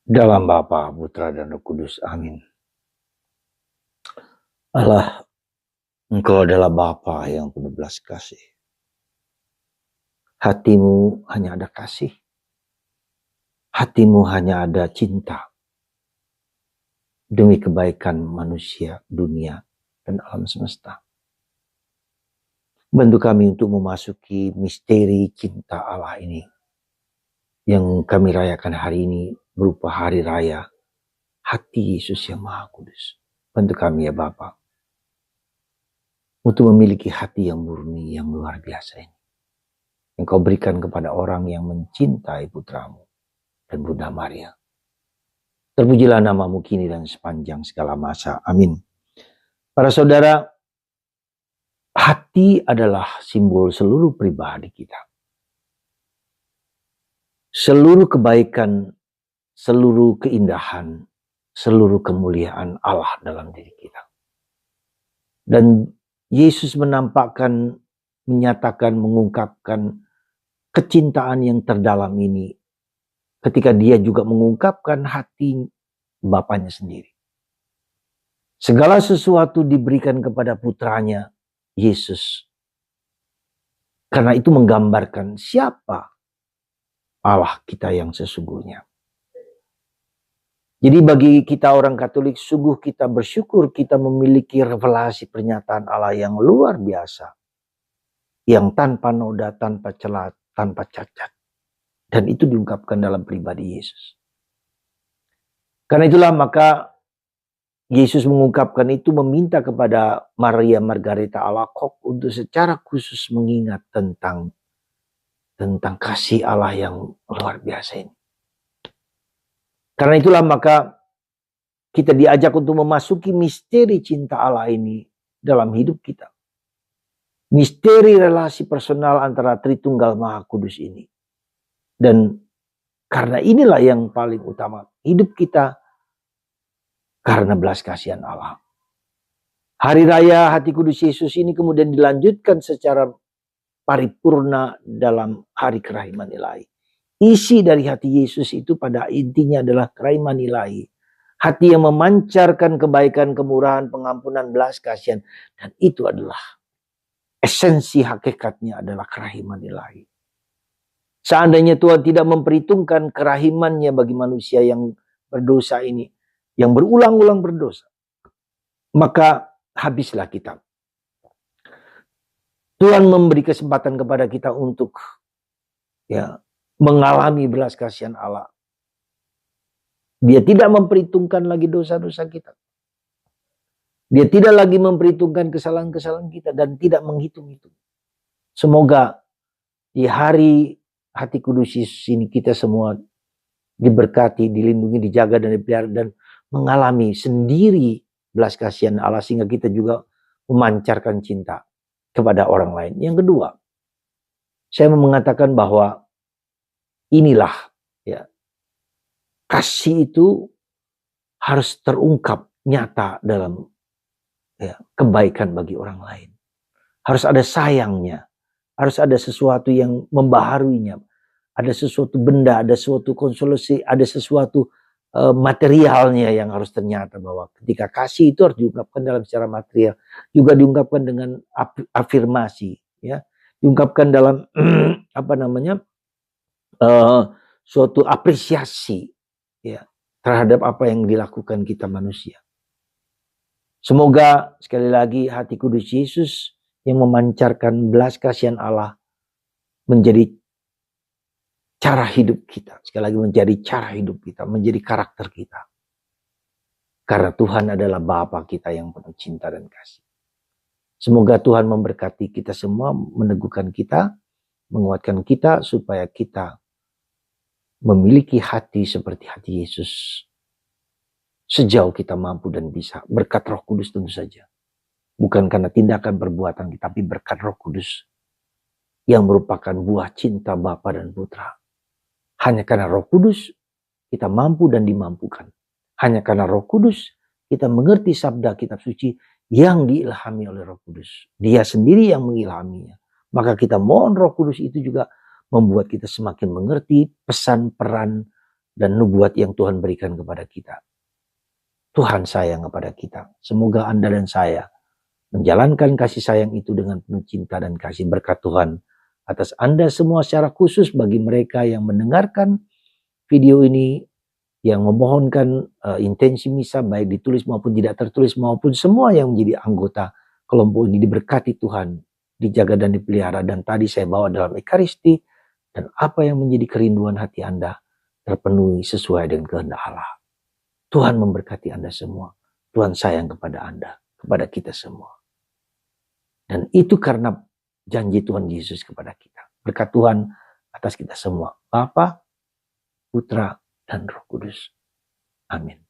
Dalam Bapa, Putra, dan Roh Kudus. Amin. Allah, Engkau adalah Bapa yang penuh belas kasih. Hatimu hanya ada kasih. Hatimu hanya ada cinta. Demi kebaikan manusia, dunia, dan alam semesta. Bantu kami untuk memasuki misteri cinta Allah ini. Yang kami rayakan hari ini berupa hari raya hati Yesus yang Maha Kudus. Bantu kami ya Bapa, untuk memiliki hati yang murni, yang luar biasa ini. Yang kau berikan kepada orang yang mencintai putramu dan Bunda Maria. Terpujilah namamu kini dan sepanjang segala masa. Amin. Para saudara, hati adalah simbol seluruh pribadi kita. Seluruh kebaikan, seluruh keindahan, seluruh kemuliaan Allah dalam diri kita. Dan Yesus menampakkan, menyatakan, mengungkapkan kecintaan yang terdalam ini ketika dia juga mengungkapkan hati Bapanya sendiri. Segala sesuatu diberikan kepada putranya Yesus. Karena itu menggambarkan siapa Allah kita yang sesungguhnya. Jadi bagi kita orang Katolik, sungguh kita bersyukur kita memiliki revelasi pernyataan Allah yang luar biasa. Yang tanpa noda, tanpa celah, tanpa cacat. Dan itu diungkapkan dalam pribadi Yesus. Karena itulah maka Yesus mengungkapkan itu, meminta kepada Maria Margareta Alacoque untuk secara khusus mengingat tentang kasih Allah yang luar biasa ini. Karena itulah maka kita diajak untuk memasuki misteri cinta Allah ini dalam hidup kita. Misteri relasi personal antara Tritunggal Maha Kudus ini. Dan karena inilah yang paling utama. Hidup kita karena belas kasihan Allah. Hari Raya Hati Kudus Yesus ini kemudian dilanjutkan secara paripurna dalam Hari Kerahiman Ilahi. Isi dari hati Yesus itu pada intinya adalah kerahiman ilahi. Hati yang memancarkan kebaikan, kemurahan, pengampunan, belas kasihan. Dan itu adalah esensi hakikatnya adalah kerahiman ilahi. Seandainya Tuhan tidak memperhitungkan kerahimannya bagi manusia yang berdosa ini, yang berulang-ulang berdosa, maka habislah kita. Tuhan memberi kesempatan kepada kita untuk mengalami belas kasihan Allah. Dia tidak memperhitungkan lagi dosa-dosa kita. Dia tidak lagi memperhitungkan kesalahan-kesalahan kita dan tidak menghitung-hitung. Semoga di hari Hati Kudus Yesus ini kita semua diberkati, dilindungi, dijaga dan dipelihara dan mengalami sendiri belas kasihan Allah sehingga kita juga memancarkan cinta kepada orang lain. Yang kedua, saya mau mengatakan bahwa inilah kasih itu harus terungkap nyata dalam kebaikan bagi orang lain. Harus ada sayangnya, harus ada sesuatu yang membaharuinya, ada sesuatu benda, ada sesuatu konsolusi, ada sesuatu materialnya yang harus ternyata bahwa ketika kasih itu harus diungkapkan dalam secara material, juga diungkapkan dengan afirmasi, diungkapkan dalam suatu apresiasi terhadap apa yang dilakukan kita manusia. Semoga sekali lagi Hati Kudus Yesus yang memancarkan belas kasihan Allah menjadi cara hidup kita. Sekali lagi menjadi cara hidup kita, menjadi karakter kita. Karena Tuhan adalah Bapa kita yang penuh cinta dan kasih. Semoga Tuhan memberkati kita semua, meneguhkan kita, menguatkan kita supaya kita memiliki hati seperti hati Yesus. Sejauh kita mampu dan bisa. Berkat Roh Kudus tentu saja. Bukan karena tindakan perbuatan kita, tapi berkat Roh Kudus. Yang merupakan buah cinta Bapa dan Putra. Hanya karena Roh Kudus kita mampu dan dimampukan. Hanya karena Roh Kudus kita mengerti sabda kitab suci yang diilhami oleh Roh Kudus. Dia sendiri yang mengilhaminya. Maka kita mohon Roh Kudus itu juga membuat kita semakin mengerti pesan peran dan nubuat yang Tuhan berikan kepada kita. Tuhan sayang kepada kita. Semoga Anda dan saya menjalankan kasih sayang itu dengan penuh cinta dan kasih. Berkat Tuhan atas Anda semua secara khusus bagi mereka yang mendengarkan video ini, yang memohonkan intensi misa baik ditulis maupun tidak tertulis, maupun semua yang menjadi anggota kelompok ini diberkati Tuhan, dijaga dan dipelihara. Dan tadi saya bawa dalam Ekaristi, dan apa yang menjadi kerinduan hati Anda terpenuhi sesuai dengan kehendak Allah. Tuhan memberkati Anda semua. Tuhan sayang kepada Anda, kepada kita semua. Dan itu karena janji Tuhan Yesus kepada kita. Berkat Tuhan atas kita semua. Bapa, Putra, dan Roh Kudus. Amin.